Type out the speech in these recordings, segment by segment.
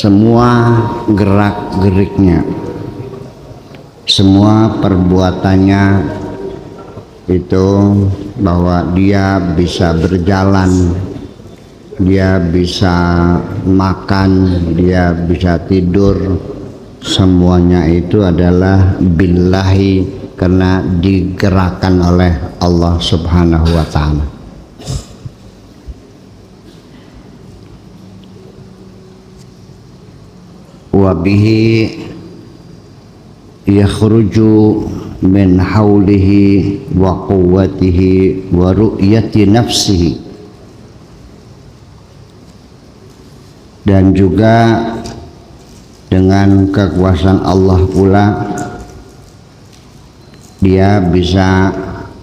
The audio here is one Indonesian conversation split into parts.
semua gerak-geriknya, semua perbuatannya itu, bahwa dia bisa berjalan, dia bisa makan, dia bisa tidur, semuanya itu adalah billahi, karena digerakkan oleh Allah Subhanahu wa ta'ala. Wabihi yakhruju min haulihi wa quwwatihi wa ru'yati nafsihi, dan juga dengan kekuasaan Allah pula dia bisa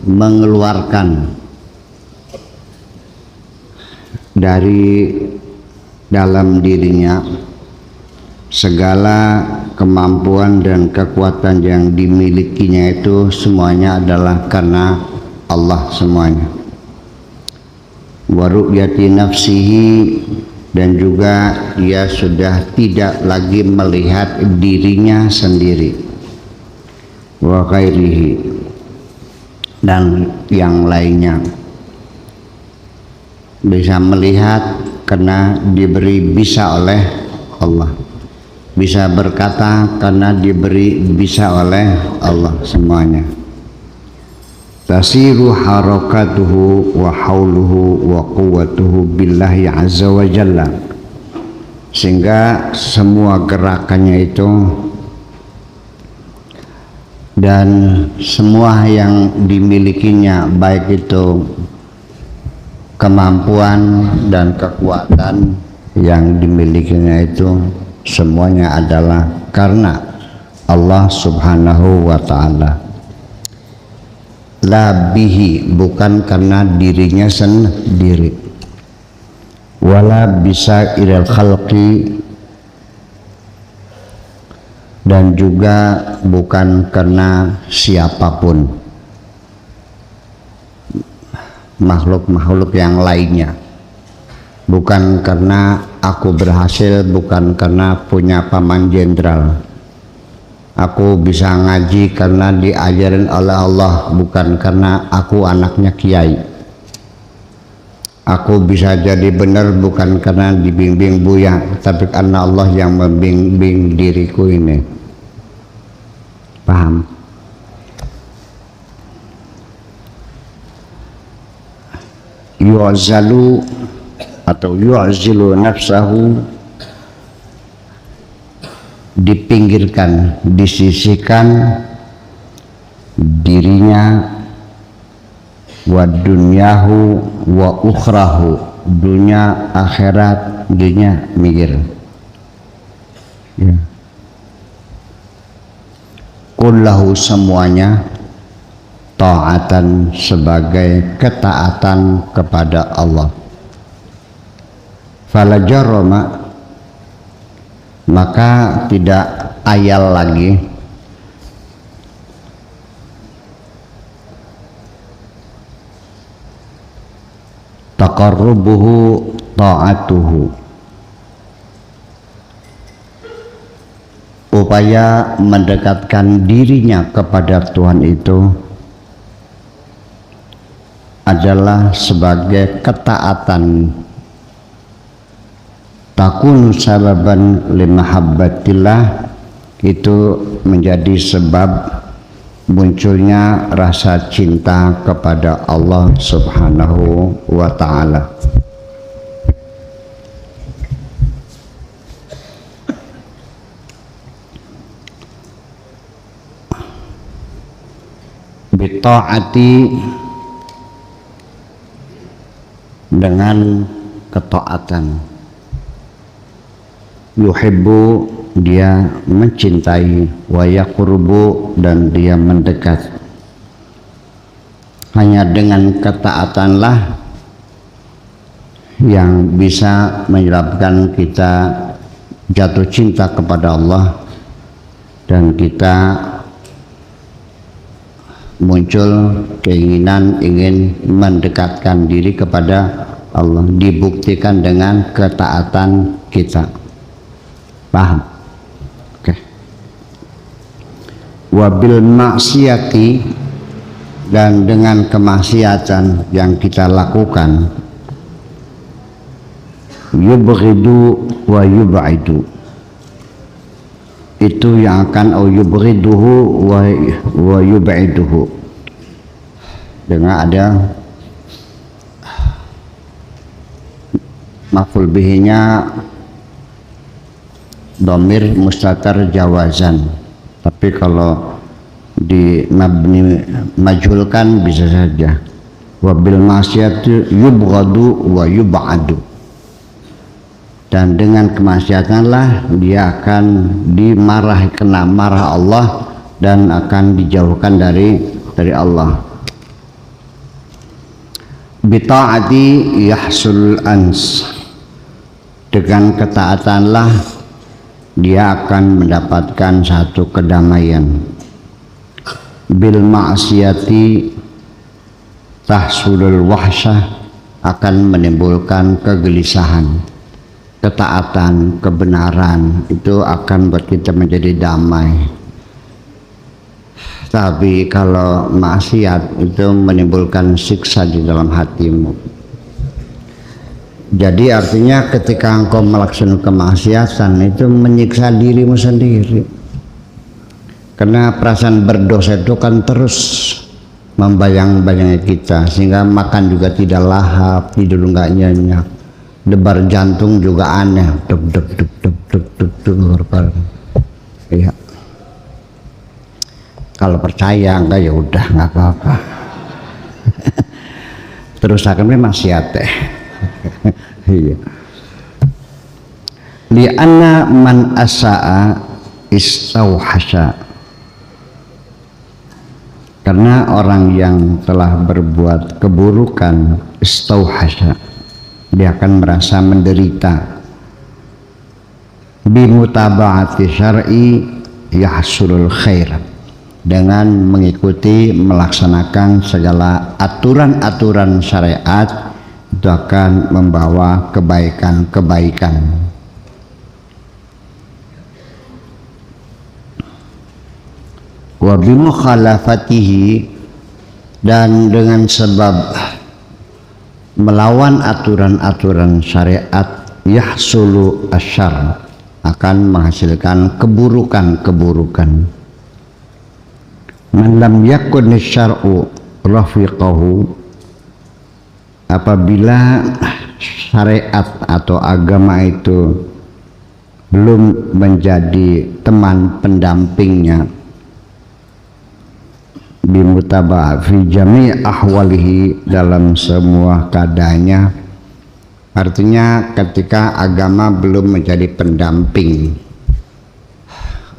mengeluarkan dari dalam dirinya segala kemampuan dan kekuatan yang dimilikinya, itu semuanya adalah karena Allah semuanya. Wa ru'yati nafsihi, dan juga dia sudah tidak lagi melihat dirinya sendiri, wa ghairihi, dan yang lainnya. Bisa melihat karena diberi bisa oleh Allah, bisa berkata karena diberi bisa oleh Allah semuanya. Tasiru harakatuhu wa hauluhu wa quwwatuhu billahi azza wa jalla, sehingga semua gerakannya itu dan semua yang dimilikinya, baik itu kemampuan dan kekuatan yang dimilikinya, itu semuanya adalah karena Allah Subhanahu wa ta'ala. La bihi, bukan karena dirinya sendiri. Wala bisa ilal khalqi, dan juga bukan karena siapapun, makhluk-makhluk yang lainnya. Bukan karena aku berhasil, bukan karena punya paman jenderal, aku bisa ngaji karena diajarin oleh Allah, bukan karena aku anaknya kiai. Aku bisa jadi benar bukan karena dibimbing Buya, tapi karena Allah yang membimbing diriku ini. Paham? Yu'zalu atau yu'zilu nafsahu, dipinggirkan, disisihkan dirinya, wa dunyahu wa ukhrahu, dunia akhirat dunia mikir ya. Kullahu, semuanya, ta'atan, sebagai ketaatan kepada Allah. Fala jarama, maka tidak ayal lagi taqarrubuhu ta'atuhu, upaya mendekatkan dirinya kepada Tuhan itu adalah sebagai ketaatan. Takunu sababan limahabbatillah, itu menjadi sebab munculnya rasa cinta kepada Allah Subhanahu wa ta'ala. Bita'ati, dengan ketaatan. Yuhibbu, dia mencintai, wa yaqrubu, dan dia mendekat. Hanya dengan ketaatanlah yang bisa menyebabkan kita jatuh cinta kepada Allah, dan kita muncul keinginan ingin mendekatkan diri kepada Allah, dibuktikan dengan ketaatan kita. Paham? Oke. Wabil maksiati, dan dengan kemaksiatan yang kita lakukan, yubghidu wa yub'idu, itu yang akan yubghiduhu wa yub'iduhu, dengan ada maf'ul bihinya dhamir mustatir jawazan, tapi kalau di mabni majhulkan bisa saja wabil maksiati yubghadu wa yub'adu, dan dengan kemaksiatanlah dia akan dimarahi, kena marah Allah dan akan dijauhkan dari Allah. Bita'ati yahsul ans, dengan ketaatanlah dia akan mendapatkan satu kedamaian. Bil ma'siyati tahsulul wahsyah, akan menimbulkan kegelisahan. Ketaatan, kebenaran itu akan buat kita menjadi damai. Tapi kalau maksiat itu menimbulkan siksa di dalam hatimu. Jadi artinya ketika engkau melaksanakan kemaksiatan itu menyiksa dirimu sendiri. Karena perasaan berdosa itu kan terus membayang-bayangi kita, sehingga makan juga tidak lahap, tidur nggak nyenyak, debar jantung juga aneh, deg deg deg deg deg deg deg. Iya. Kalau percaya enggak ya udah nggak apa-apa. Terus akan maksiat teh. Iya. Li'anna man asa'a istauhasha, karena orang yang telah berbuat keburukan istauhasha, dia akan merasa menderita. Bimutaba'ati syar'i yahsulul khair, dengan mengikuti melaksanakan segala aturan-aturan syariat itu akan membawa kebaikan-kebaikan. Wa bimukhalafatihi, dan dengan sebab melawan aturan-aturan syariat, yahsulu asyar, akan menghasilkan keburukan-keburukan. Man lam yakun syar'u rafiqahu, apabila syariat atau agama itu belum menjadi teman pendampingnya, bimutaba fi jami' ahwalihi, dalam semua keadaannya. Artinya ketika agama belum menjadi pendamping,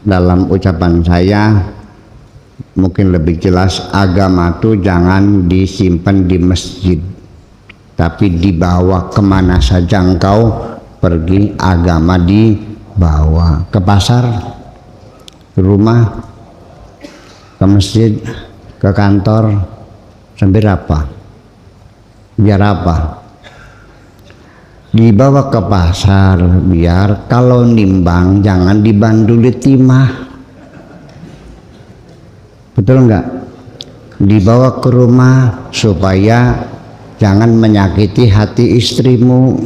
dalam ucapan saya mungkin lebih jelas, agama itu jangan disimpan di masjid, tapi dibawa kemana saja engkau pergi, agama dibawa ke pasar, ke rumah, ke masjid, ke kantor, sambil apa? Biar apa? Dibawa ke pasar, biar kalau nimbang jangan dibanduli timah. Betul enggak? Dibawa ke rumah supaya jangan menyakiti hati istrimu.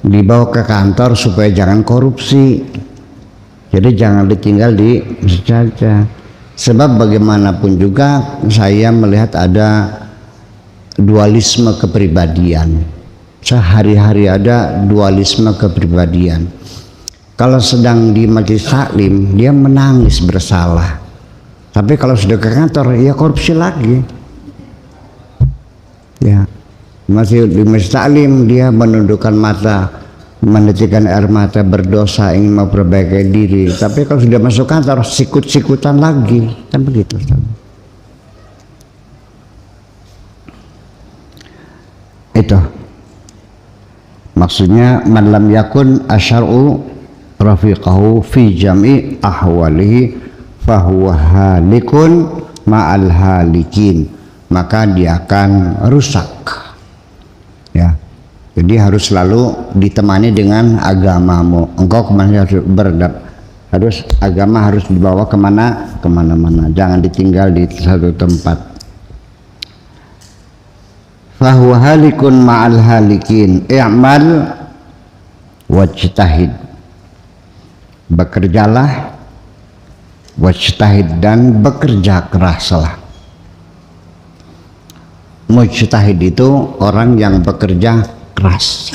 Dibawa ke kantor supaya jangan korupsi. Jadi jangan ditinggal di saja. Sebab bagaimanapun juga saya melihat ada dualisme kepribadian. Sehari-hari ada dualisme kepribadian. Kalau sedang di majelis taklim, dia menangis bersalah. Tapi kalau sudah ke kantor, ya korupsi lagi. Ya, masih di majelis taklim dia menundukkan mata, menitikan air mata, berdosa, ingin memperbaiki diri. Tapi kalau sudah masuk kantor, sikut-sikutan lagi, kan begitu. Itu maksudnya, man lam yakun asyar'u rafiqahu fi jam'i ahwalihi fahuwa halikun ma'al halikin, maka dia akan rusak, ya, Jadi harus selalu ditemani dengan agamamu. Engkau kemana harus agama harus dibawa kemana-mana. Jangan ditinggal di satu tempat. Fahuwa halikun ma'al halikin. I'mal wajtahid. Bekerjalah, wajtahid, dan bekerja keraslah. Mujtahid itu orang yang bekerja keras.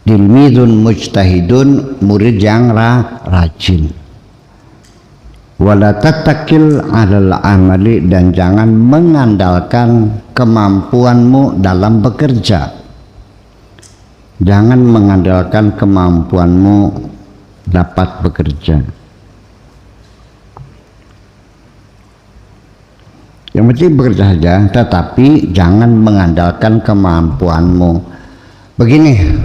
Tilmidun mujtahidun, murid yang rajin. Wala tatakil 'alal amali, dan jangan mengandalkan kemampuanmu dalam bekerja. Jangan mengandalkan kemampuanmu dapat bekerja. Yang penting bekerja saja, tetapi jangan mengandalkan kemampuanmu. Begini,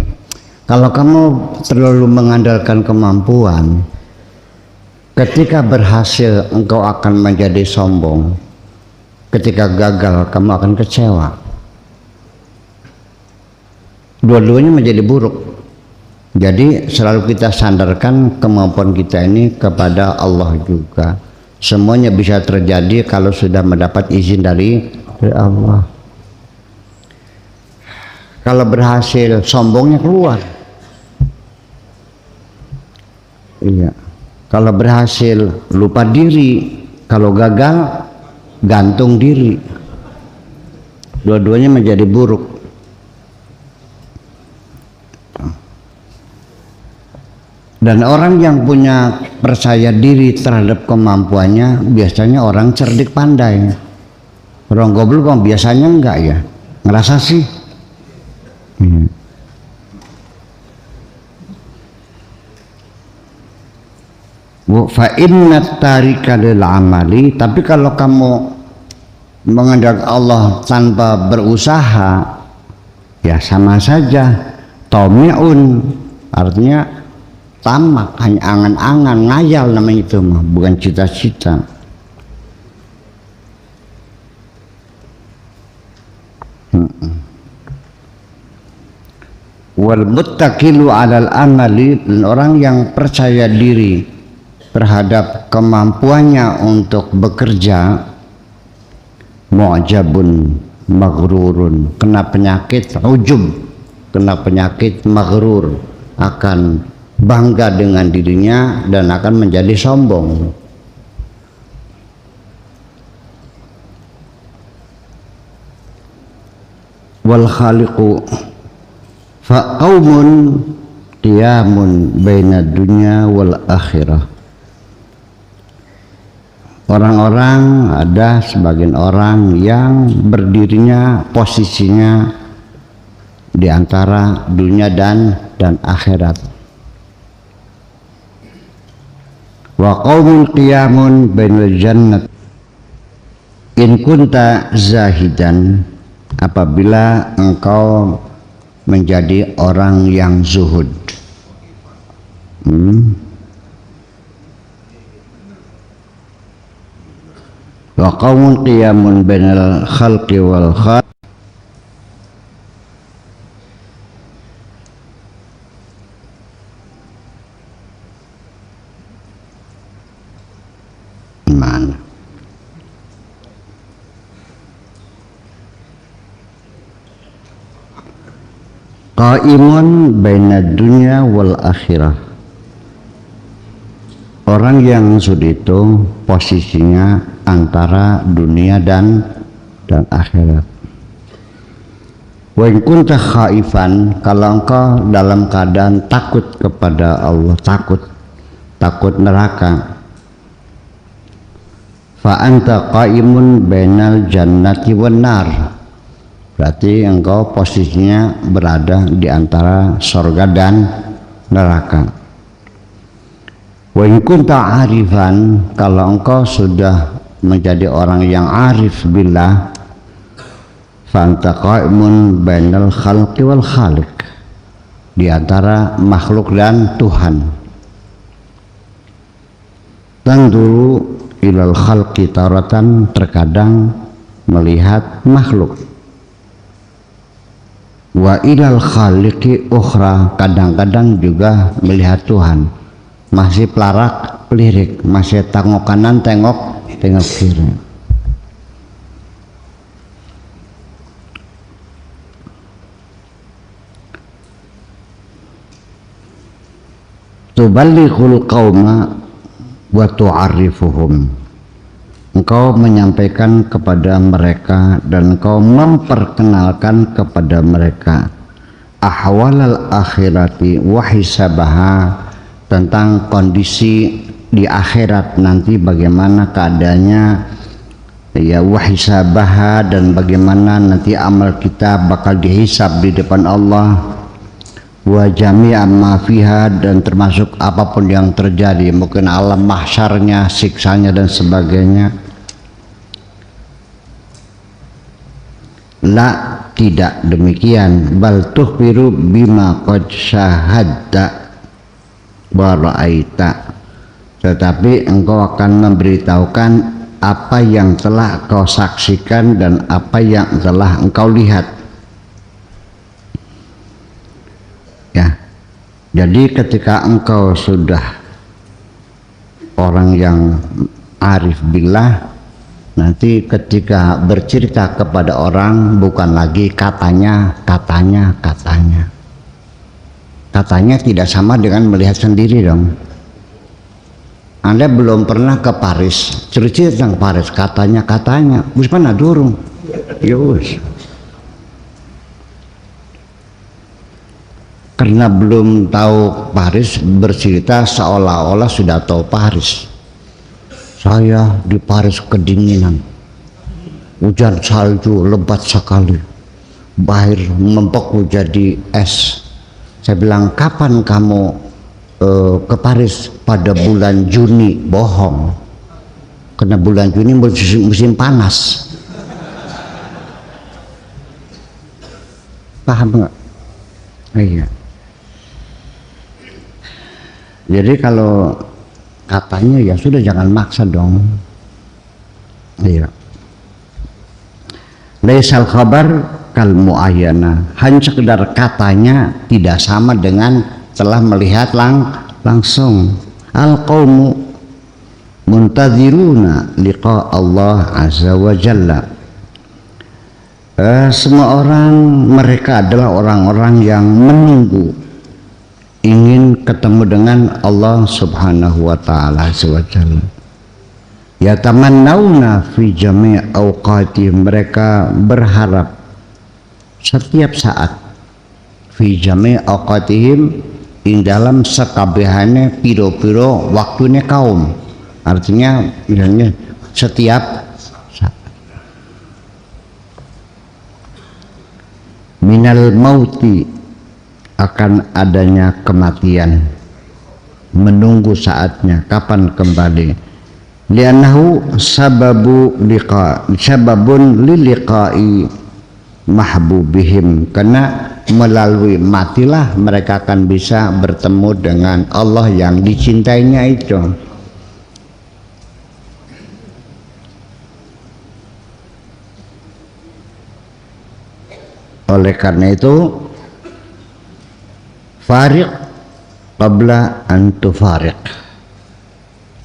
kalau kamu terlalu mengandalkan kemampuan, ketika berhasil engkau akan menjadi sombong, ketika gagal kamu akan kecewa. Dua-duanya menjadi buruk. Jadi selalu kita sandarkan kemampuan kita ini kepada Allah juga. Semuanya bisa terjadi kalau sudah mendapat izin dari Allah. Kalau berhasil, sombongnya keluar. Iya. Kalau berhasil, lupa diri. Kalau gagal, gantung diri. Dua-duanya menjadi buruk. Dan orang yang punya percaya diri terhadap kemampuannya biasanya orang cerdik pandai. Orang goblok biasanya enggak ya, ngerasa sih. Fa inna tarika lil amali, tapi kalau kamu mengandalkan Allah tanpa berusaha, ya sama saja. Tomi'un, artinya tamak, hanya angan-angan, ngayal namanya itu mah, bukan cita-cita. Wal muttaqilu 'alal amali, dan orang yang percaya diri terhadap kemampuannya untuk bekerja, mu'jabun maghrurun, kena penyakit ujub, kena penyakit maghrur, akan bangga dengan dirinya dan akan menjadi sombong. Wal khaliqu fa qaumun qiyamun baina dunya wal akhirah. Orang-orang, ada sebagian orang yang berdirinya, posisinya di antara dunia dan akhirat. Wa qaumun qiyamun bainal jannat in kunta zahidan, apabila engkau menjadi orang yang zuhud. Wa qaumun qiyamun bainal khalqi wal khaliq. Mana? Qaimun bainad dunya wal akhirah. Orang yang sudah itu posisinya antara dunia dan akhirat. Wa in kunta khaifan, kalau engkau dalam keadaan takut kepada Allah, takut neraka. Fa anta qaimun bainal jannati wan nar, berarti engkau posisinya berada di antara surga dan neraka. Wa in kunta arifan, kalau engkau sudah menjadi orang yang arif billah, fa anta qaimun bainal khalqi wal khaliq, di antara makhluk dan Tuhan. Dan dulu ilal khalqi taratan, terkadang melihat makhluk. Wa ilal khaliqi ukhra, kadang-kadang juga melihat Tuhan, masih pelarak pelirik, masih tengok kanan tengok kiri. Tuballighul qauma wa tu'arrifuhum, engkau menyampaikan kepada mereka dan engkau memperkenalkan kepada mereka ahwalal akhirati wa hisabaha, tentang kondisi di akhirat nanti bagaimana keadaannya, ya, wa hisabaha, dan bagaimana nanti amal kita bakal dihisab di depan Allah, wa jami'a ma fiha, dan termasuk apapun yang terjadi, mungkin alam mahsyarnya, siksanya dan sebagainya. La, tidak demikian, bal tukhbiru bima qad syahadta wa ra'aita, tetapi engkau akan memberitahukan apa yang telah kau saksikan dan apa yang telah engkau lihat. Ya, jadi ketika engkau sudah orang yang arif billah, nanti ketika bercerita kepada orang bukan lagi katanya tidak sama dengan melihat sendiri dong. Anda belum pernah ke Paris, cerita tentang Paris, katanya wis mana durung ya wis. Karena belum tahu Paris, bercerita seolah-olah sudah tahu Paris. Saya di Paris kedinginan, hujan salju lebat sekali, air membeku jadi es. Saya bilang, kapan kamu ke Paris? Pada bulan Juni. Bohong, karena bulan Juni musim panas. Paham nggak? Iya. Jadi kalau katanya ya sudah, jangan maksa dong. Iya. Laisal khabar kal muayyana, hanya sekedar katanya tidak sama dengan telah melihat langsung. Al qaumu muntaziruna liqa Allah azza wa jalla. Semua orang, mereka adalah orang-orang yang menunggu, ingin ketemu dengan Allah subhanahu wa ta'ala SWT. Yatamannawna fi jami' awqati, mereka berharap setiap saat, fi jami' awqatihim, ing dalam sekabehane piro-piro waktunya kaum, artinya misalnya setiap saat. Minal mauti, akan adanya kematian, menunggu saatnya kapan kembali. Li'annahu sababun liliqa'i mahbubihim, karena melalui matilah mereka akan bisa bertemu dengan Allah yang dicintainya itu. Oleh karena itu, fariq qabla an tufariq,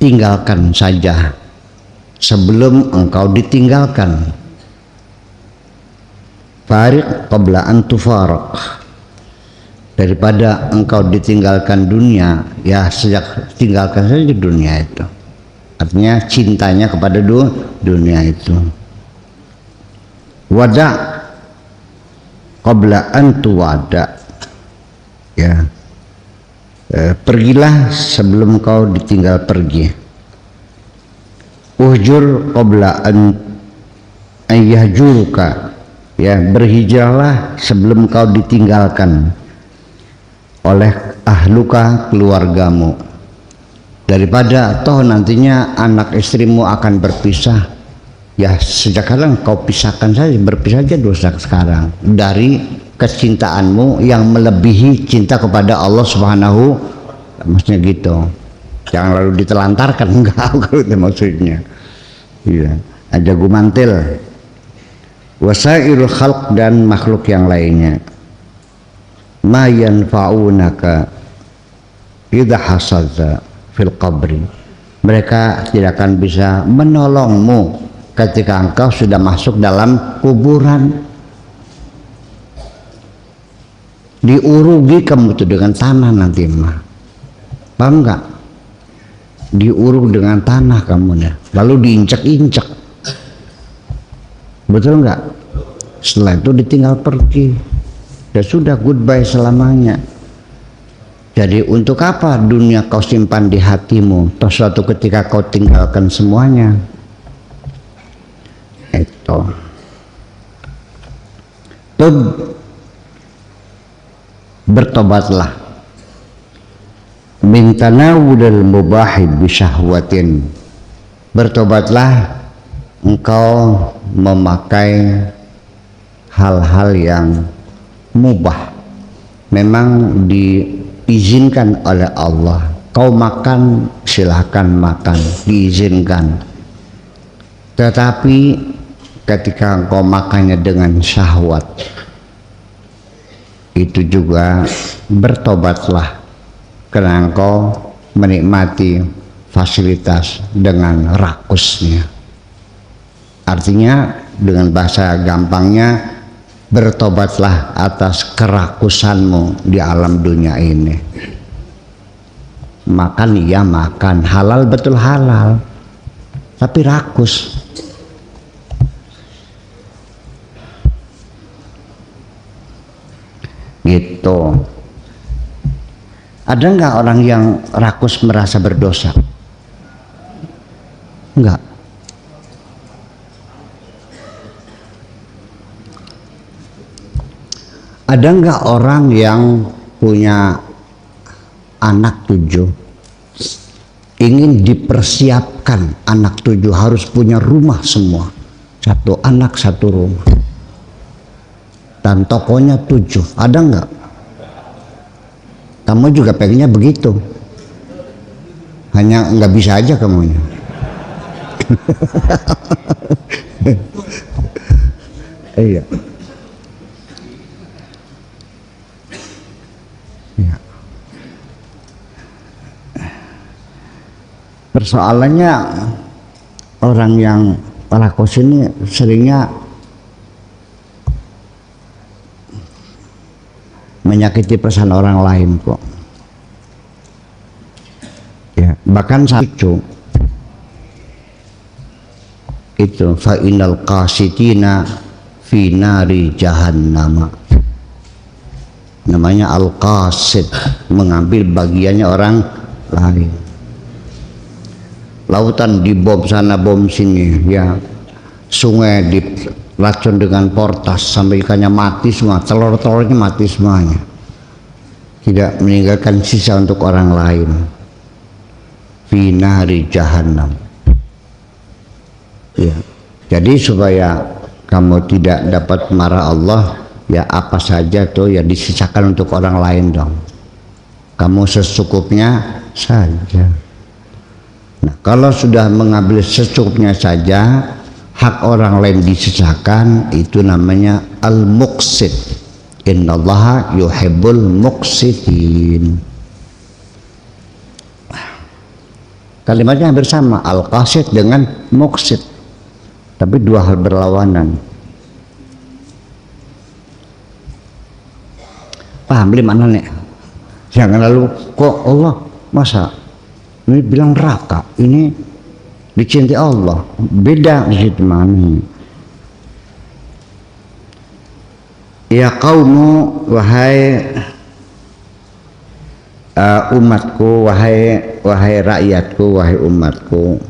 tinggalkan saja sebelum engkau ditinggalkan. Fariq qabla an tufariq, daripada engkau ditinggalkan dunia, ya sejak tinggalkan saja dunia itu, artinya cintanya kepada dunia itu. Wada qabla an tuwada, ya, pergilah sebelum kau ditinggal pergi. Uhjur qabla an ayyahjuruka, ya, berhijrahlah sebelum kau ditinggalkan oleh ahluka, keluargamu, daripada toh nantinya anak istrimu akan berpisah. Ya sejak sekarang kau pisahkan saja, berpisah saja dulu sekarang dari kecintaanmu yang melebihi cinta kepada Allah Subhanahu, maksudnya gitu. Jangan lalu ditelantarkan, enggak, kalau itu maksudnya. Iya, ada gumantil. wasairul khalq dan makhluk yang lainnya, ma yanfa'unaka idza hasadza fil qabri, mereka tidak akan bisa menolongmu ketika engkau sudah masuk dalam kuburan. Diurugi kamu itu dengan tanah nanti mah, paham nggak? Diuruk dengan tanah kamu ya, lalu diinjak-injak, betul nggak? Setelah itu ditinggal pergi, ya sudah goodbye selamanya. Jadi untuk apa dunia kau simpan di hatimu, toh suatu ketika kau tinggalkan semuanya. Itu bertobatlah min tanawulil mubahid bisyahwatin, bertobatlah engkau memakai hal-hal yang mubah, memang diizinkan oleh Allah. Kau makan, silahkan makan, diizinkan. Tetapi ketika engkau makannya dengan syahwat, itu juga bertobatlah, karena engkau menikmati fasilitas dengan rakusnya. Artinya dengan bahasa gampangnya, bertobatlah atas kerakusanmu di alam dunia ini. Makan iya makan, halal betul halal, tapi rakus. Gitu. Ada nggak orang yang rakus merasa berdosa? Enggak. Ada nggak orang yang punya anak 7, ingin dipersiapkan anak 7 harus punya rumah semua, 1 anak 1 rumah, dan tokonya 7, ada nggak? Kamu juga pengennya begitu, hanya nggak bisa aja kamunya. Iya. Ya. Persoalannya orang yang rakus ini seringnya menyakiti perasaan orang lain kok. Ya, bahkan satu itu fa innal qasitina fi nari jahannam. Namanya al-qasid, mengambil bagiannya orang lain. Lautan dibom sana bom sini, ya. Sungai diracun dengan portas sampai ikannya mati semua, telur-telurnya mati semuanya, tidak meninggalkan sisa untuk orang lain. Fi nari jahannam. Ya. Jadi supaya kamu tidak dapat marah Allah, ya apa saja tuh ya disisakan untuk orang lain dong. Kamu secukupnya saja. Nah, kalau sudah mengambil secukupnya saja, hak orang lain disisakan, itu namanya al-muqsid. Innallaha yuhibbul muqsidin. Kalimatnya hampir sama, al-qasid dengan muqsid, tapi dua hal berlawanan. Paham beli mana nih? Jangan lalu kok Allah masa ini bilang neraka, ini dicintai Allah, beda di situ mana? Ya qaumu, wahai umatku, wahai rakyatku, wahai umatku,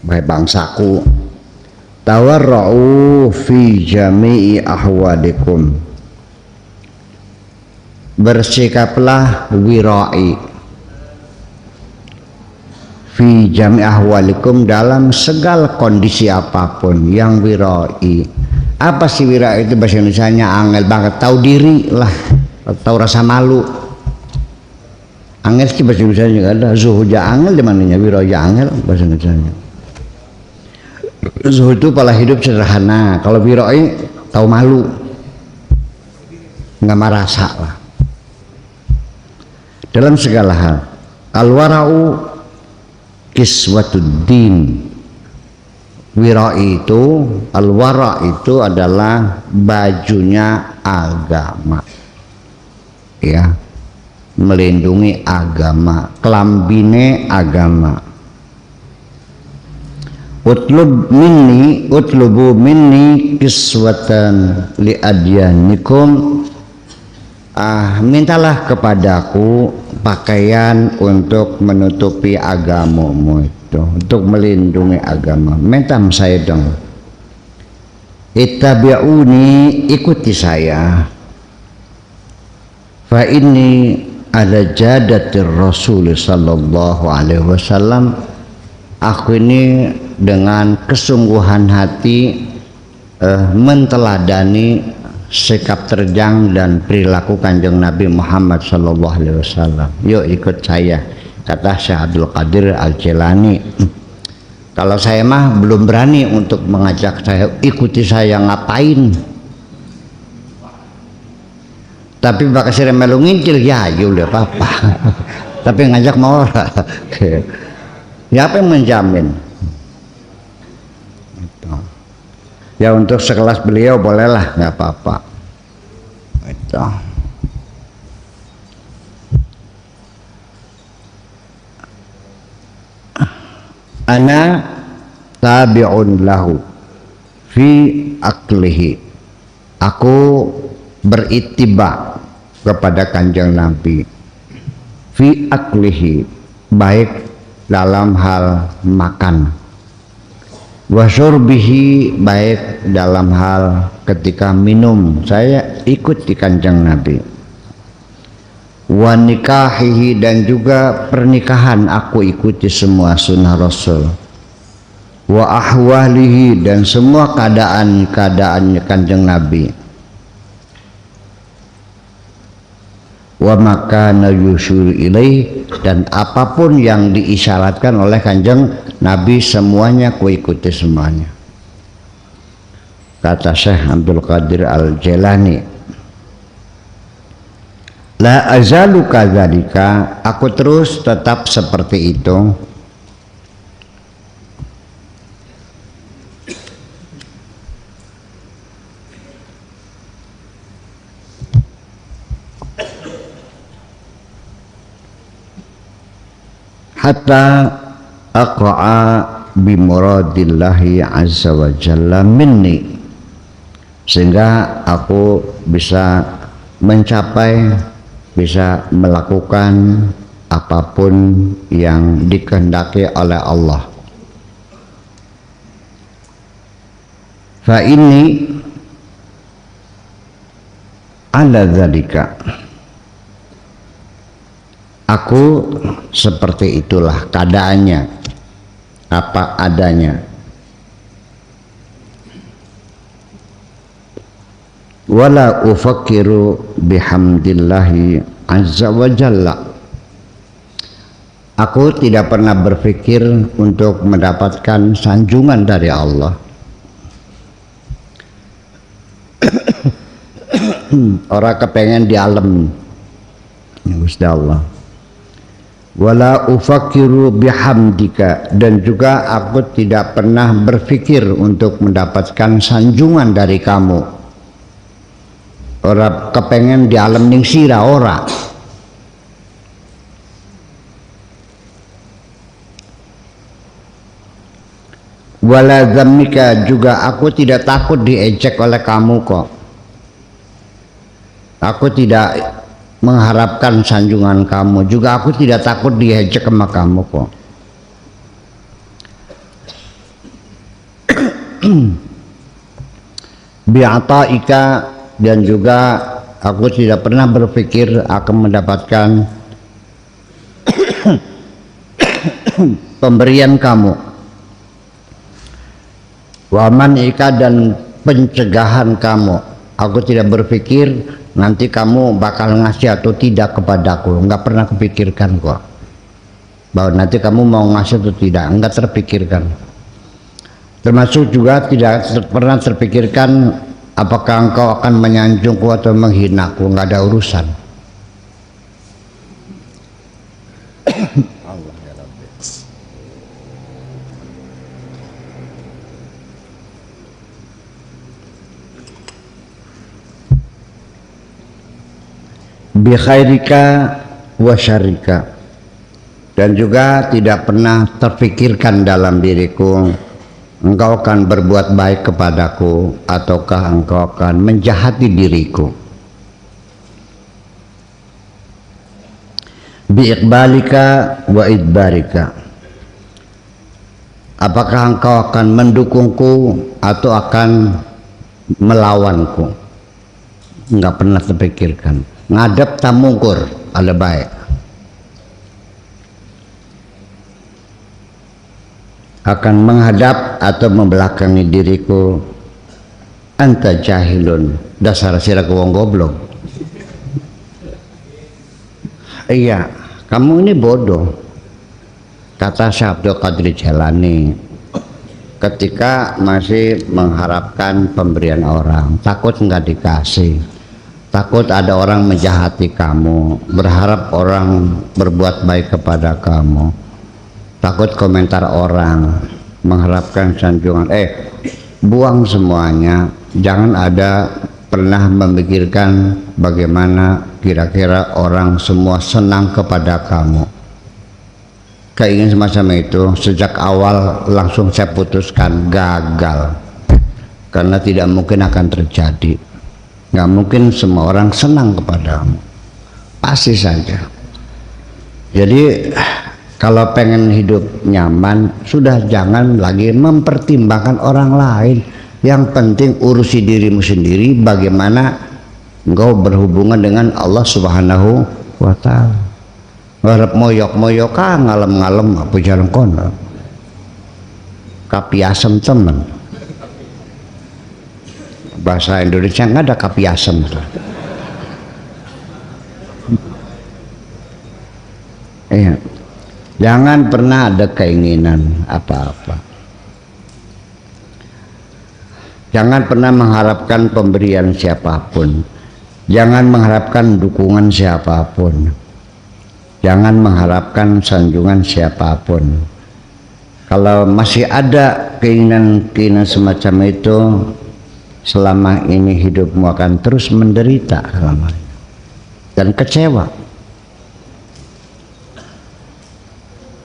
wahai bangsaku, tawarra'u fi jami'i ahwadikum, bersikaplah wirai fi jami' ahwalikum, dalam segala kondisi apapun. Yang wirai, apa sih wirai itu bahasa Indonesianya? Angel banget, tahu diri lah, tahu rasa malu. Angel sih bahasa Indonesia juga ada, zuhuja angel di mananya, wirai angel bahasa Indonesia. Zuhud itu pola hidup sederhana. Kalau wiroi tahu malu, nggak merasa lah dalam segala hal. Al-wara'u kiswatuddin. Wiroi itu, al-wara' itu adalah bajunya agama, ya, melindungi agama, kelambine agama. Utlubu minni kiswatan li adyanikum. Mintalah kepadaku pakaian untuk menutupi agamamu itu, untuk melindungi agama. Minta saya dong. Ittabi'uni, ikuti saya. Fa ini ada jadatir Rasul sallallahu alaihi wasallam. Aku ini dengan kesungguhan hati menteladani sikap terjang dan perilaku Kanjeng Nabi Muhammad sallallahu alaihi wasallam. Yuk ikut saya, kata Syekh Abdul Qadir Al-Jilani. Kalau saya mah belum berani untuk mengajak saya, ikuti saya ngapain. Tapi bakal sire melu ngincil ya udah apa-apa. Tapi ngajak mau ora. Ya apa yang menjamin? Ya untuk sekelas beliau bolehlah, nggak apa-apa. Itu. Ana tabi'un lahu fi aklihi. Aku berittiba kepada Kanjeng Nabi fi aklihi, baik dalam hal makan, wasyurbihi, baik dalam hal ketika minum, saya ikut di Kanjeng Nabi. Wa nikahihi, dan juga pernikahan aku ikuti semua sunnah Rasul. Wa ahwalihi, dan semua keadaan Kanjeng Nabi. Wa makana yusyur ilaih, dan apapun yang diisyaratkan oleh Kanjeng Nabi semuanya ku ikuti semuanya, kata Syekh Abdul Qadir Al-Jilani. La azalu kadzalika, aku terus tetap seperti itu. Hatta aqa'a bimuradillahi azza wa jalla minni, sehingga aku bisa mencapai, bisa melakukan apapun yang dikehendaki oleh Allah. Fa ini ala dzalika, aku seperti itulah keadaannya, apa adanya. Wala ufakkiru bihamdillahi azza wa jalla, aku tidak pernah berpikir untuk mendapatkan sanjungan dari Allah. Orang kepengen di alam Gusti Allah. Wala ufakiru bihamdika, dan juga aku tidak pernah berpikir untuk mendapatkan sanjungan dari kamu. Orang kepengen di alam ning sira ora. Wala dhammika, juga aku tidak takut diejek oleh kamu kok. Aku tidak mengharapkan sanjungan kamu, juga aku tidak takut diejek sama kamu kok. Bi'ata'ika, dan juga aku tidak pernah berpikir akan mendapatkan pemberian kamu. Wa man'ika, dan pencegahan kamu, aku tidak berpikir nanti kamu bakal ngasih atau tidak kepadaku, enggak pernah kepikirkan kok bahwa nanti kamu mau ngasih atau tidak, enggak terpikirkan. Termasuk juga tidak pernah terpikirkan apakah engkau akan menyanjungku atau menghinaku, nggak ada urusan. Allah ya Rabbi. Bi khairika wa syarika, dan juga tidak pernah terpikirkan dalam diriku engkau akan berbuat baik kepadaku ataukah engkau akan menjahati diriku. Bi iqbalika wa idbarika, apakah engkau akan mendukungku atau akan melawanku, enggak pernah terpikirkan. Ngadep tamungkur ada baik, akan menghadap atau membelakangi diriku. Anta jahilun, dasar sira wong goblok. Iya, kamu ini bodoh, kata Syekh Abdul Qadir Jailani ketika masih mengharapkan pemberian orang. Takut nggak dikasih, takut ada orang menjahati kamu, berharap orang berbuat baik kepada kamu, takut komentar orang, mengharapkan sanjungan. Buang semuanya, jangan ada pernah memikirkan bagaimana kira-kira orang semua senang kepada kamu. Keinginan semacam itu sejak awal langsung saya putuskan gagal, karena tidak mungkin akan terjadi. Nggak mungkin semua orang senang kepadamu, pasti saja. Jadi kalau pengen hidup nyaman, sudah jangan lagi mempertimbangkan orang lain. Yang penting urusi dirimu sendiri, bagaimana engkau berhubungan dengan Allah Subhanahu wa Ta'ala. Ngarep moyok-moyok ngalem-ngalem apa jalan kono, kapiasem temen. Bahasa Indonesia nggak ada kapiasem. Jangan pernah ada keinginan apa-apa. Jangan pernah mengharapkan pemberian siapapun. Jangan mengharapkan dukungan siapapun. Jangan mengharapkan sanjungan siapapun. Kalau masih ada keinginan-keinginan semacam itu, selama ini hidupmu akan terus menderita selamanya dan kecewa.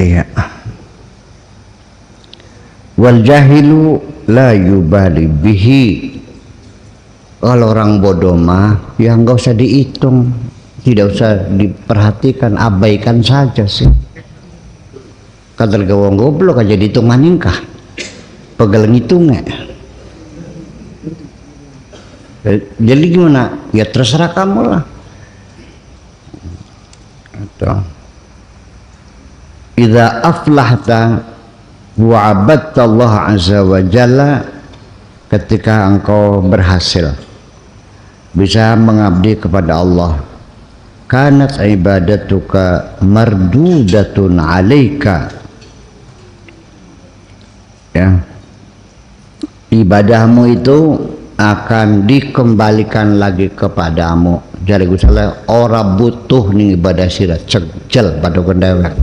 Iya. Wal jahilu la yubali bihi, kalau orang bodoh mah ya nggak usah dihitung, tidak usah diperhatikan, abaikan saja sih. Kadar gawang goblok aja dihitungan ingkah pegel ngitungnya. Jadi gimana? Ya terserah kamu lah. Atau idza aflahta wa abadta Allah azza wa jalla, ketika engkau berhasil bisa mengabdi kepada Allah, kanat ibadatuka mardudatun alaika, ya, ibadahmu itu akan dikembalikan lagi kepadamu. Jadi misalnya orang butuh nih ibadah sirah cegel pada kendewek,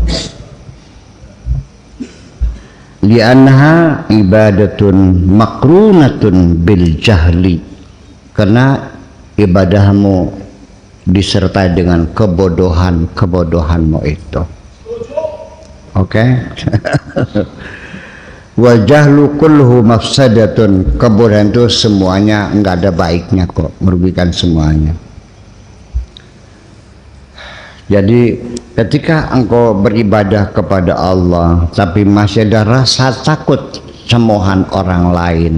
li'anha ibadatun makrunatun bil jahli, karena ibadahmu disertai dengan kebodohanmu itu. Oke? Wa jahlu kulluhu mafsadatun, kebodohan itu semuanya enggak ada baiknya kok, merugikan semuanya. Jadi ketika engkau beribadah kepada Allah tapi masih ada rasa takut cemohan orang lain,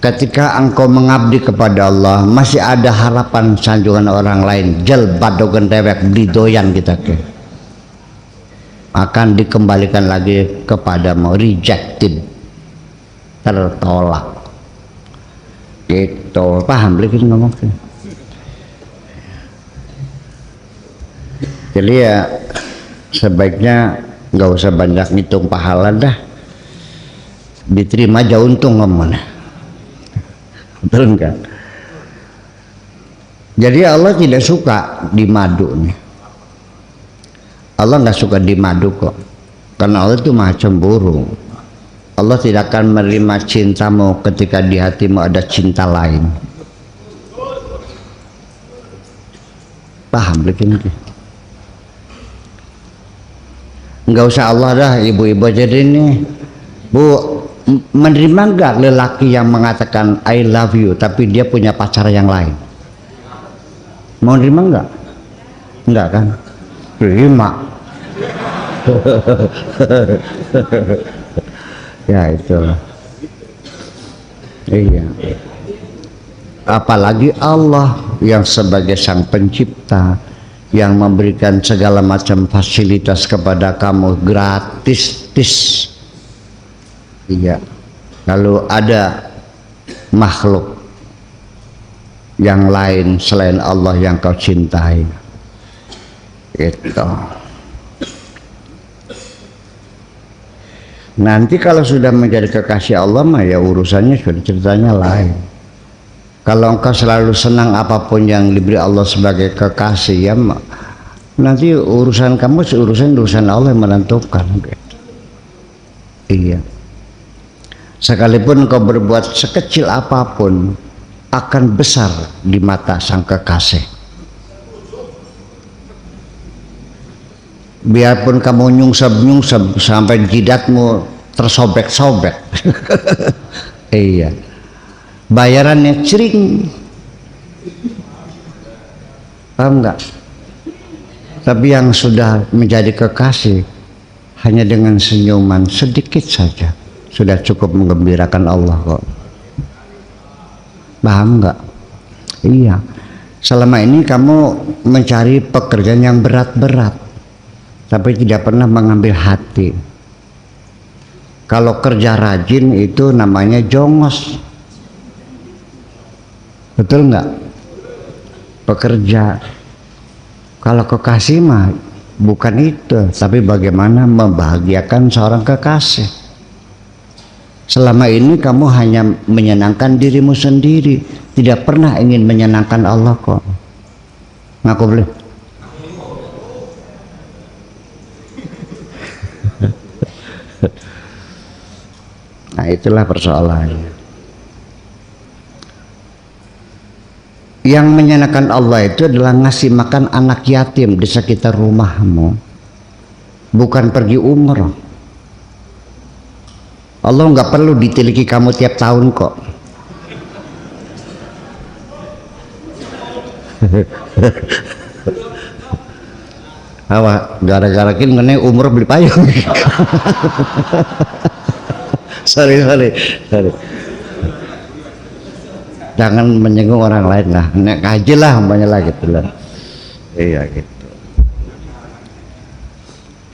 ketika engkau mengabdi kepada Allah masih ada harapan sanjungan orang lain, jel badogan dewek beli doyan kita ke, akan dikembalikan lagi kepadamu, rejected, tertolak. Gitu, paham lagi ngomongnya? Jadi ya sebaiknya nggak usah banyak ngitung pahala dah. diterima aja untung ngomong. Betul kan? Jadi Allah tidak suka di madu nih. Allah nggak suka di madu kok, karena Allah itu maha cemburu. Allah tidak akan menerima cintamu ketika di hatimu ada cinta lain. Paham begini? Nggak usah Allah dah, ibu-ibu jadi ini. Bu, menerima nggak lelaki yang mengatakan I love you tapi dia punya pacar yang lain? Mau nerima nggak? Nggak kan? Terima. Ya itu. Iya. Apalagi Allah yang sebagai sang pencipta, yang memberikan segala macam fasilitas kepada kamu gratis. Iya. Kalau ada makhluk yang lain selain Allah yang kau cintai, itu nanti kalau sudah menjadi kekasih Allah mah ya urusannya sudah ceritanya lain. Kalau engkau selalu senang apapun yang diberi Allah sebagai kekasih, ya nanti urusan kamu urusan Allah yang menentukan gitu. Iya. Sekalipun kau berbuat sekecil apapun akan besar di mata sang kekasih. Biarpun kamu nyungsep sampai jidatmu tersobek-sobek. Iya. Bayarannya cering. Paham enggak? Tapi yang sudah menjadi kekasih hanya dengan senyuman sedikit saja sudah cukup menggembirakan Allah kok. Paham enggak? Iya. Selama ini kamu mencari pekerjaan yang berat-berat tapi tidak pernah mengambil hati. Kalau kerja rajin itu namanya jongos. Betul enggak? Pekerja. Kalau kekasih mah bukan itu, tapi bagaimana membahagiakan seorang kekasih. Selama ini kamu hanya menyenangkan dirimu sendiri, tidak pernah ingin menyenangkan Allah kok. Ngaku boleh? Nah itulah persoalannya. Yang menyenangkan Allah itu adalah ngasih makan anak yatim di sekitar rumahmu, bukan pergi umroh. Allah nggak perlu ditiliki kamu tiap tahun kok. Awak gara-gara kin mengenai umroh beli payung. sorry. Jangan menyinggung orang lain lah, nek kaji lah umpamanya lah gitu lah. Iya gitu.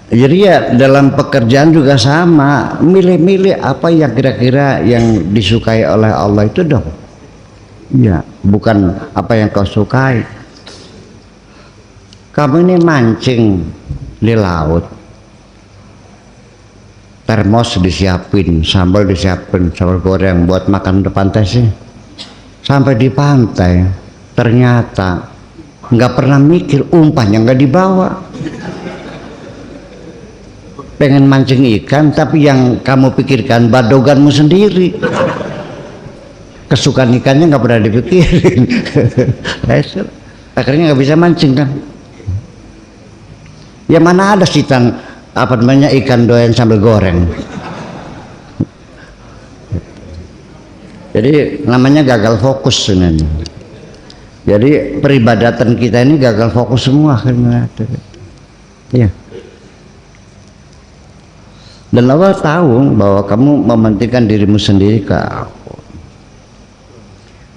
Jadi ya dalam pekerjaan juga sama, milih-milih apa yang kira-kira yang disukai oleh Allah itu dong. Ya, bukan apa yang kau sukai. Kamu ini mancing di laut, termos disiapin, sambal disiapin, sambal goreng buat makan depan sih. Sampai di pantai ternyata nggak pernah mikir umpannya nggak dibawa. Pengen mancing ikan tapi yang kamu pikirkan badoganmu sendiri. Kesukaan ikannya nggak pernah dipikirin. Akhirnya nggak bisa mancing kan. Ya mana ada sitan apa namanya ikan doyan sambal goreng. Jadi namanya gagal fokus ini. Jadi peribadatan kita ini gagal fokus semua kan. Ya. Dan Allah tahu bahwa kamu mementingkan dirimu sendiri ke aku.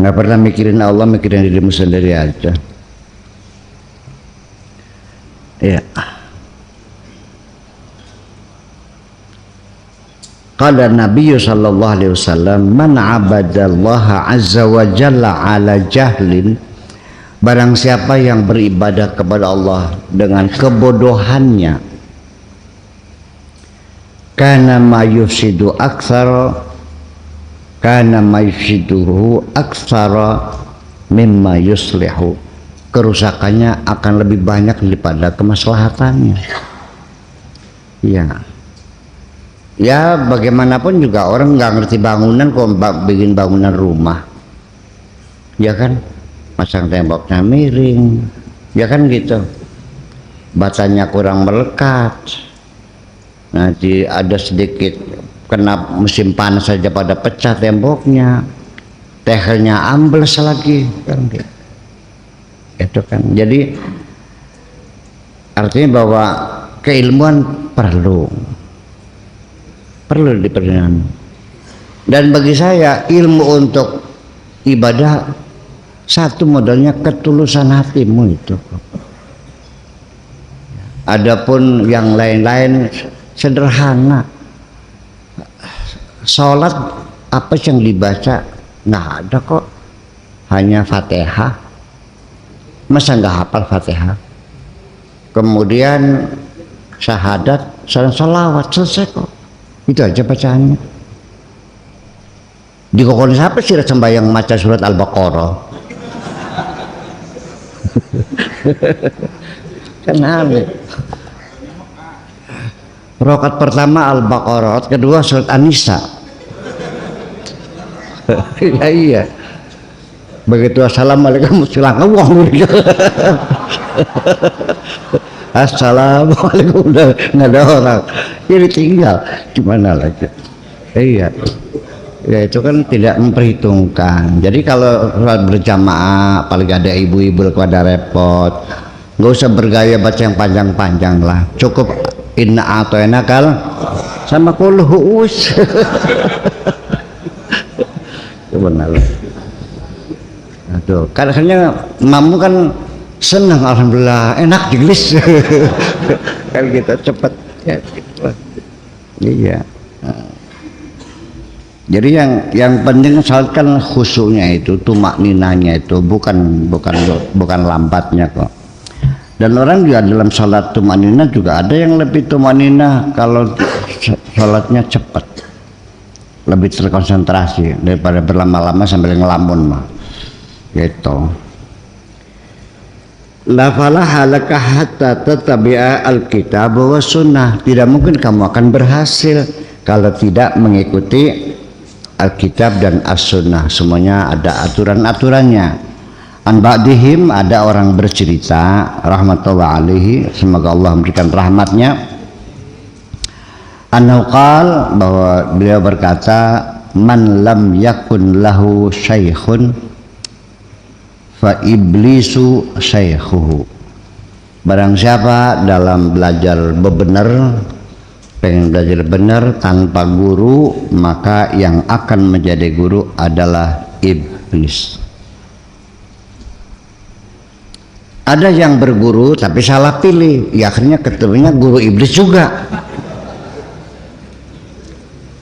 Nggak pernah mikirin Allah, mikirin dirimu sendiri aja. Ya. Qala Nabi sallallahu alaihi wasallam, man abadallaha azza wa jalla ala jahlin, barang siapa yang beribadah kepada Allah dengan kebodohannya, kana ma yufsidu aktsar kana maysiduhu aksara mimma yuslihu, kerusakannya akan lebih banyak daripada kemaslahatannya. Ya bagaimanapun juga orang nggak ngerti bangunan kok bikin bangunan rumah, ya kan, pasang temboknya miring, ya kan gitu, batanya kurang melekat, nanti ada sedikit kena musim panas saja pada pecah temboknya, tehelnya ambles lagi, kan gitu. Itu kan, jadi artinya bahwa keilmuan perlu diperlukan. Dan bagi saya ilmu untuk ibadah satu modalnya ketulusan hatimu itu. Adapun yang lain-lain sederhana. Sholat apa yang dibaca nggak ada kok, hanya Fatihah. Masa nggak hafal Fatihah? Kemudian syahadat, salawat, selesai kok. Itu aja bacaannya. Di kokon siapa sih sembahyang maca surat Al-Baqarah? Kan aneh. Rakaat pertama Al-Baqarah, kedua surat An-Nisa. Iya. Begitu assalamualaikum warahmatullahi assalamualaikum, nggak ada orang, jadi tinggal gimana lagi. Iya, ya itu kan tidak memperhitungkan. Jadi kalau berjamaah apalagi ada ibu-ibu kepada repot, nggak usah bergaya baca yang panjang-panjang lah, cukup inna atau enakal sama kulhuus. Benar. Aduh, kadang-kadang mamu kan senang, alhamdulillah enak jelis. Kan kita cepat ya, gitu. Iya. Jadi yang penting misalkan khusyuknya itu, tumak ninanya itu bukan lambatnya kok. Dan orang juga dalam salat tumak nina juga ada yang lebih tumak nina kalau salatnya cepat, lebih terkonsentrasi daripada berlama-lama sambil ngelamun mah. Gitu. La falaha laka hatta tattabi'a al-kitab wa sunnah. Tidak mungkin kamu akan berhasil kalau tidak mengikuti Alkitab dan as-sunnah. Semuanya ada aturan-aturannya. An ba'dihim, ada orang bercerita rahmatullahi alaihi, semoga Allah memberikan rahmatnya, annahu qala, bahwa beliau berkata, man lam yakun lahu syaikhun fa iblisu syaikhuhu. Barang siapa dalam belajar benar, pengen belajar benar tanpa guru, maka yang akan menjadi guru adalah iblis. Ada yang berguru tapi salah pilih, ya akhirnya ketemunya guru iblis juga,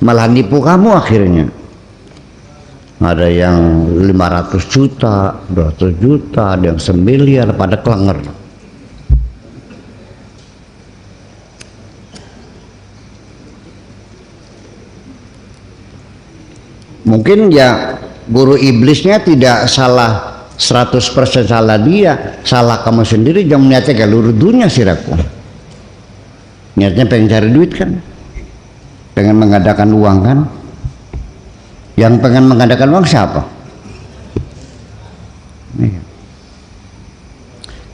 malah nipu kamu akhirnya. Ada yang 500 juta, 200 juta, ada yang 1 miliar pada kelenger. Mungkin ya guru iblisnya tidak salah 100% salah dia, salah kamu sendiri. Jangan niatnya ke seluruh dunia siraku. Niatnya pengen cari duit kan, pengen mengadakan uang kan. Yang pengen mengadakan uang siapa?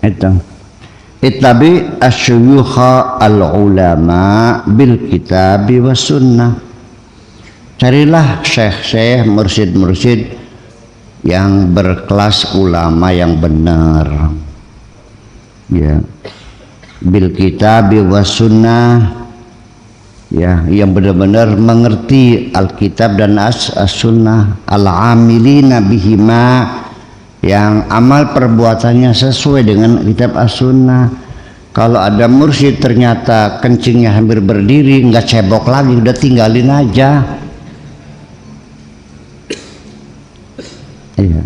Itu. Ittabi asyuyukha al-ulama bil kitabi wa sunnah. Carilah syekh-syekh, mursyid-mursyid yang berkelas ulama yang benar. Ya. Bil kitabi wa sunnah. Ya, yang benar-benar mengerti Alkitab dan as-sunnah, al-amilina bihima, yang amal perbuatannya sesuai dengan kitab as-sunnah. Kalau ada mursyid ternyata kencingnya hampir berdiri, nggak cebok lagi, udah tinggalin aja. Iya.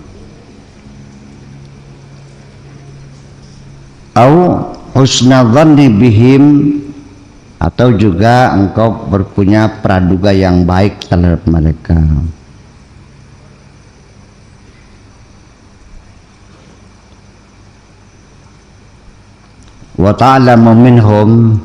Au husnadhanni bihim, atau juga engkau berpunya praduga yang baik terhadap mereka. wa ta'lamu minhum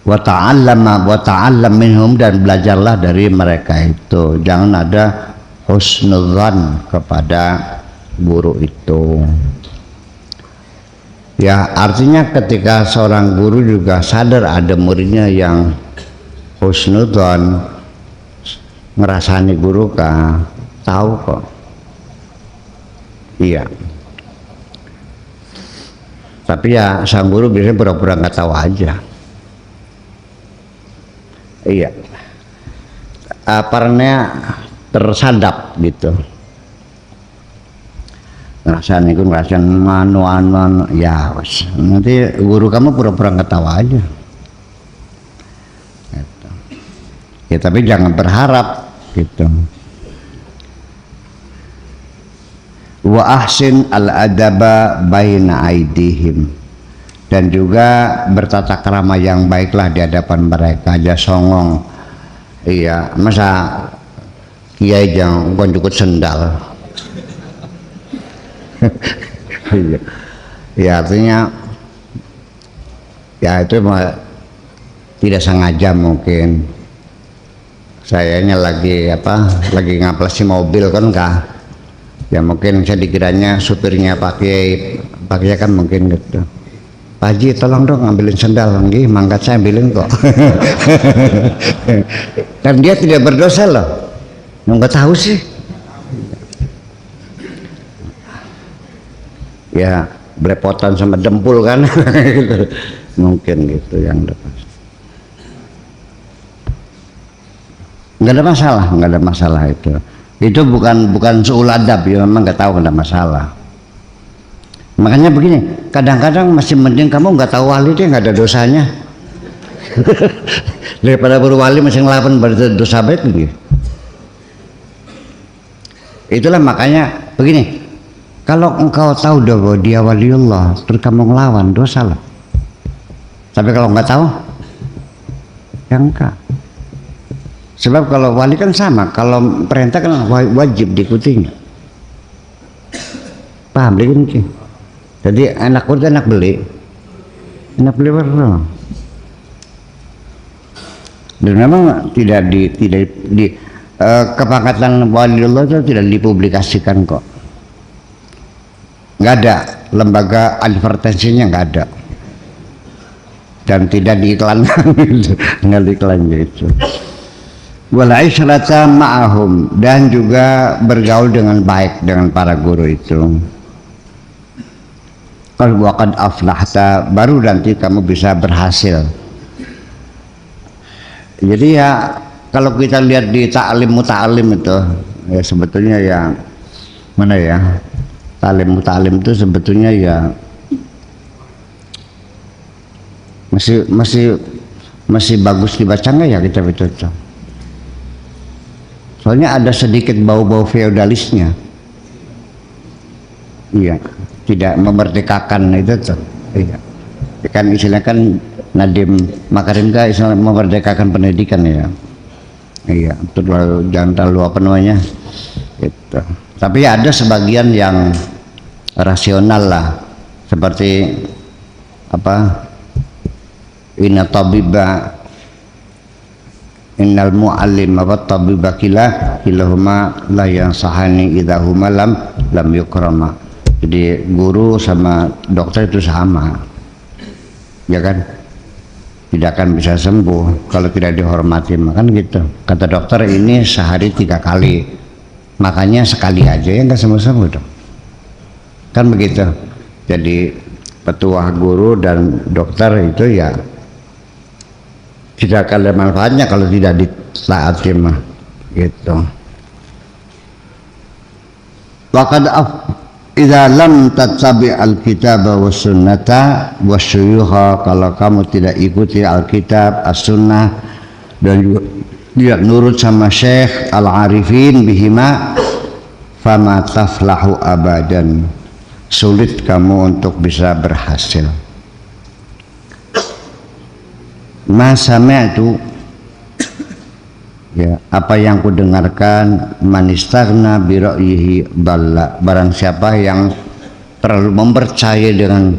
wa ta'allam minhum, dan belajarlah dari mereka itu. Jangan ada husnudzan kepada guru itu. Ya, artinya ketika seorang guru juga sadar ada muridnya yang husnudzan, ngerasani guru kah, tahu kok. Iya. Tapi ya sang guru biasanya pura-pura nggak tahu aja. Iya. Karena tersadap gitu. ngerasain manu ya wes. Nanti guru kamu pura-pura nggak tahu aja gitu. Ya tapi jangan berharap gitu. Wa ahsin al adaba baina aidihim, dan juga bertata krama yang baiklah di hadapan mereka, aja songong. Iya, masa kiai jangan cukup sendal. Ya artinya ya itu tidak sengaja mungkin sayanya lagi ngaplasi mobil kan kah, ya mungkin saya dikiranya supirnya pakai kan mungkin gitu. Pak Haji tolong dong ambilin sendal, nggih mangkat saya ambilin kok. Dan dia tidak berdosa loh, nggak tahu sih. Ya belepotan sama dempul kan. Mungkin gitu yang depan. Nggak ada masalah itu bukan suul adab ya, memang nggak tahu, nggak ada masalah. Makanya begini, kadang-kadang masih mending kamu nggak tahu wali, dia nggak ada dosanya. Daripada berwali masih ngelawan berdosa baik gitu. Itulah makanya begini, kalau engkau tahu bahwa dia waliullah terus kamu ngelawan, dosa lah. Tapi kalau nggak tahu, ya enggak. Sebab kalau wali kan sama, kalau perintah kan wajib diikutinya. Paham begini? Jadi anak beli baru. Dan memang tidak di kepangkatan waliullah itu tidak dipublikasikan kok. Nggak ada, lembaga advertensinya nggak ada, dan tidak diiklankan. Nggak diiklan gitu. Wal isyrata ma'ahum, dan juga bergaul dengan baik dengan para guru itu. Qad waqad aflahta, baru nanti kamu bisa berhasil. Jadi ya kalau kita lihat di ta'lim muta'alim itu ya sebetulnya ya mana ya, ta'lim muta'alim itu sebetulnya ya masih bagus dibaca nggak ya kita itu. Soalnya ada sedikit bau-bau feodalisnya. Iya, tidak memerdekakan itu tuh. Iya. Kan istilahnya kan Nadiem Makarim kan istilah memerdekakan pendidikan ya. Iya, itu jangan terlalu apa namanya. Gitu. Tapi ada sebagian yang rasional lah, seperti apa? Inna tabiba innal mu'allim wa tabiba kilahuma la yansahani idahuma lam yukrama. Jadi guru sama dokter itu sama, ya kan, tidak akan bisa sembuh kalau tidak dihormati, makan gitu. Kata dokter ini sehari 3 kali, makanya sekali aja ya nggak sembuh-sembuh dong, kan begitu. Jadi petuah guru dan dokter itu ya tidak akan ada manfaatnya kalau tidak ditaati mah gitu. Waqad idza lam tattabi al-kitab was sunnata wasyuyukha, kalau kamu tidak ikuti alkitab as-sunnah dan juga tidak nurut sama syekh al-arifin bihima, fama taflahu abadan, sulit kamu untuk bisa berhasil. Masami'tu, ya, apa yang ku dengarkan, manistaghna bi ra'yihi dalla, barang siapa yang terlalu mempercayai dengan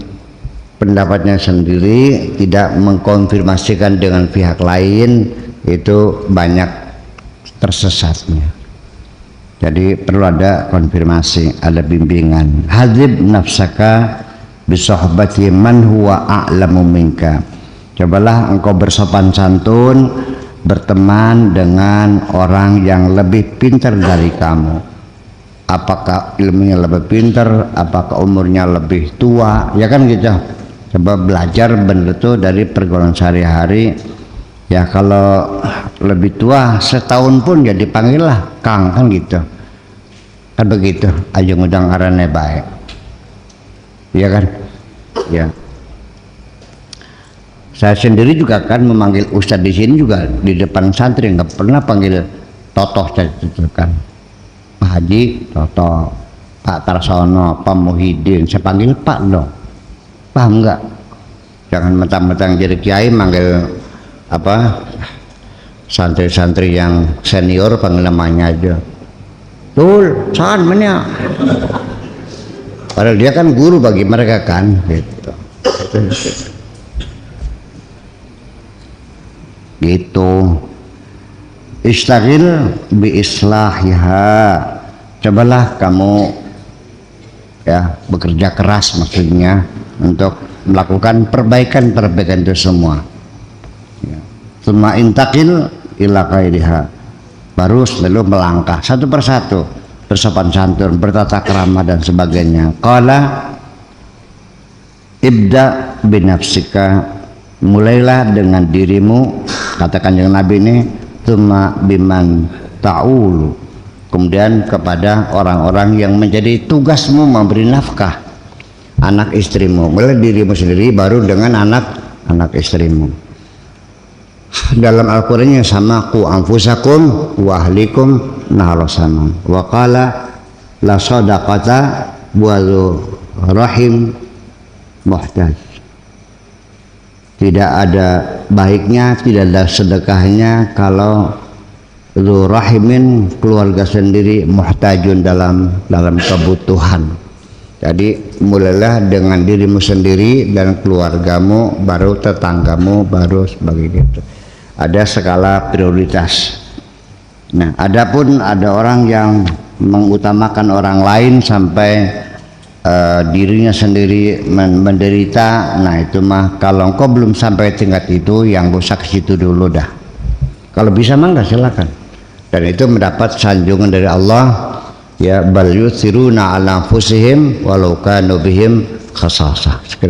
pendapatnya sendiri, tidak mengkonfirmasikan dengan pihak lain, itu banyak tersesatnya. Jadi perlu ada konfirmasi, ada bimbingan. Hadzib nafsaka bisohbati man huwa a'lamu minka. Cobalah engkau bersopan santun, berteman dengan orang yang lebih pintar dari kamu. Apakah ilmunya lebih pintar, apakah umurnya lebih tua, ya kan gitu. Coba belajar benar itu dari pergaulan sehari-hari. Ya kalau lebih tua setahun pun ya dipanggil lah Kang, kan gitu. Kan begitu, aja ngundang arane baik. Iya kan? Ya. Saya sendiri juga kan memanggil ustadz di sini juga di depan santri, nggak pernah panggil totoh saya kan. Pak Haji, totoh, Pak Tarsono, Pak Muhyiddin, saya panggil Pak dong. Paham nggak? Jangan mentang-mentang jadi kiai manggil apa santri-santri yang senior panggil namanya aja. Tul, san mana? Padahal dia kan guru bagi mereka kan, gitu. Gitu. Istaghil bi islahiha. Cobalah kamu ya bekerja keras maksudnya untuk melakukan perbaikan itu semua. Summa intaqil ila ghairiha. Baru selalu melangkah satu persatu, bersopan santun, bertata krama dan sebagainya. Qala ibda binafsika, mulailah dengan dirimu, katakan yang Nabi ini, summa biman ta'ulu, kemudian kepada orang-orang yang menjadi tugasmu memberi nafkah, anak istrimu. Mulai dirimu sendiri, baru dengan anak istrimu. Dalam Al-Quran yang sama, ku anfusakum wa ahlikum nahalo sama. Wa qala la sadaqata bualu rahim muhtaj. Tidak ada baiknya, tidak ada sedekahnya kalau dzu rahimin, keluarga sendiri, muhtajun, dalam kebutuhan. Jadi mulailah dengan dirimu sendiri dan keluargamu, baru tetanggamu, baru sebagainya. Ada skala prioritas. Nah, adapun ada orang yang mengutamakan orang lain sampai dirinya sendiri menderita, nah itu mah kalau engkau belum sampai tingkat itu, yang rusak ke situ dulu dah. Kalau bisa mah enggak, silakan. Dan itu mendapat sanjungan dari Allah, ya bal yusiruna ala anfusihim walau kanu bihim khasasah.